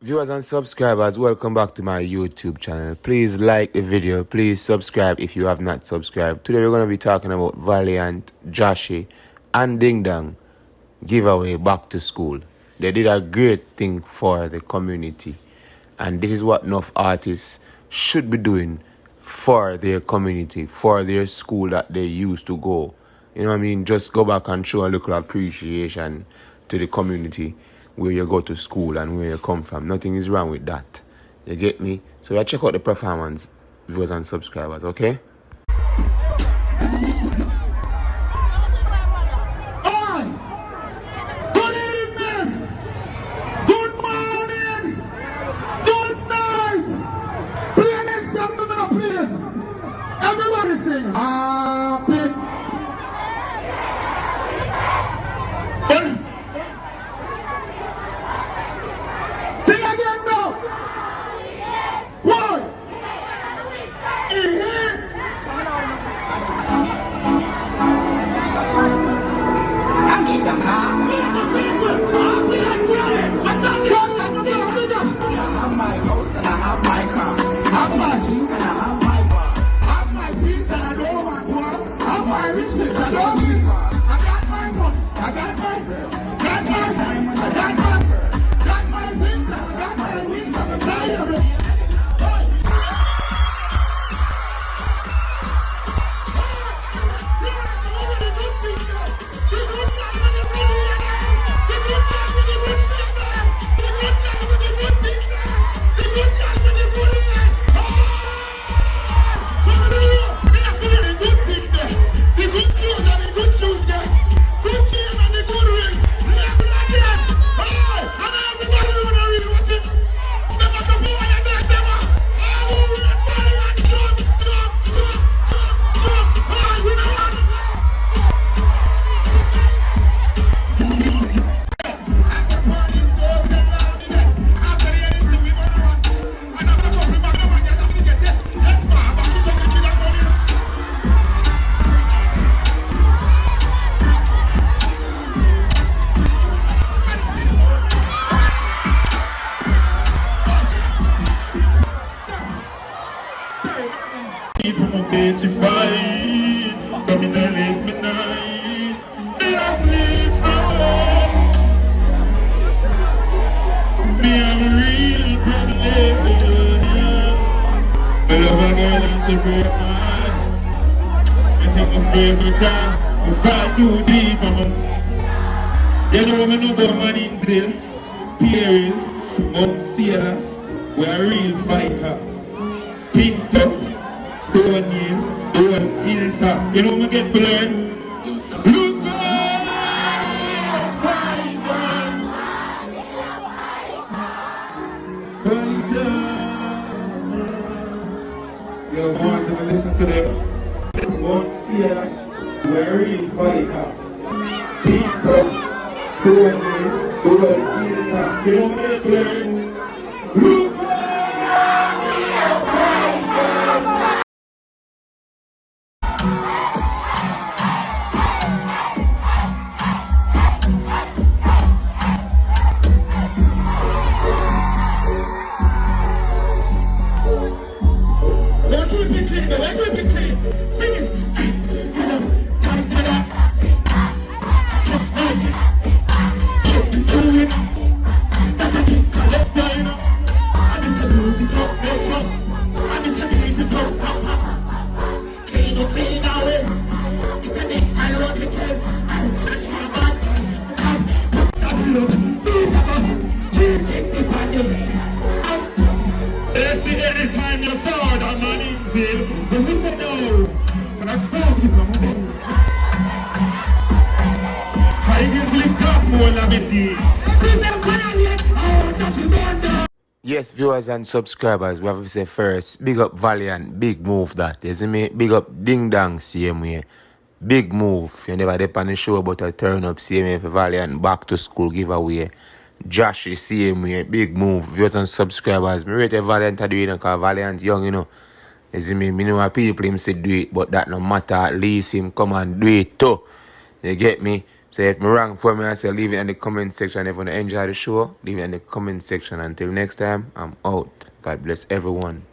Viewers and subscribers, welcome back to my YouTube channel. Please like the video. Please subscribe if you have not subscribed. Today we're going to be talking about Valiant, Joshi, and Ding Dong giveaway back to school. They did a great thing for the community. And this is what enough artists should be doing for their community, for their school that they used to go. You know what I mean? Just go back and show a little appreciation to the community where you go to school and where you come from. Nothing is wrong with that. You get me? So let's check out the performance, viewers and subscribers, okay? You know me know about man in drill, Pierre, Mount Sailors, we are a real fighter. Pinto, Stone Hill, Old Hilltop. You know me get to learn? Look you want to listen to them? Mount Sailors, we are a real fighter. Pinto, Stone Hill, Old Hilltop. You know me get to learn? Look anytime you forward on man in zeal, but we say no, but I'm crazy from home. I give lift off more than a bit. Yes, viewers and subscribers, we have to say first, big up Valiant, big move that, you see me? Big up Ding Dong, same way. Big move. You never dip on the show but a turn up, same way for Valiant, back to school giveaway. Josh, the same way, big move. Viewers and subscribers, me rate Valiant to do it because Valiant young, you know. You see me? Me know what people him say do it, but that no matter, at least him come and do it too. You get me? So if me wrong for me, I say leave it in the comment section. If you want to enjoy the show, leave it in the comment section. Until next time, I'm out. God bless everyone.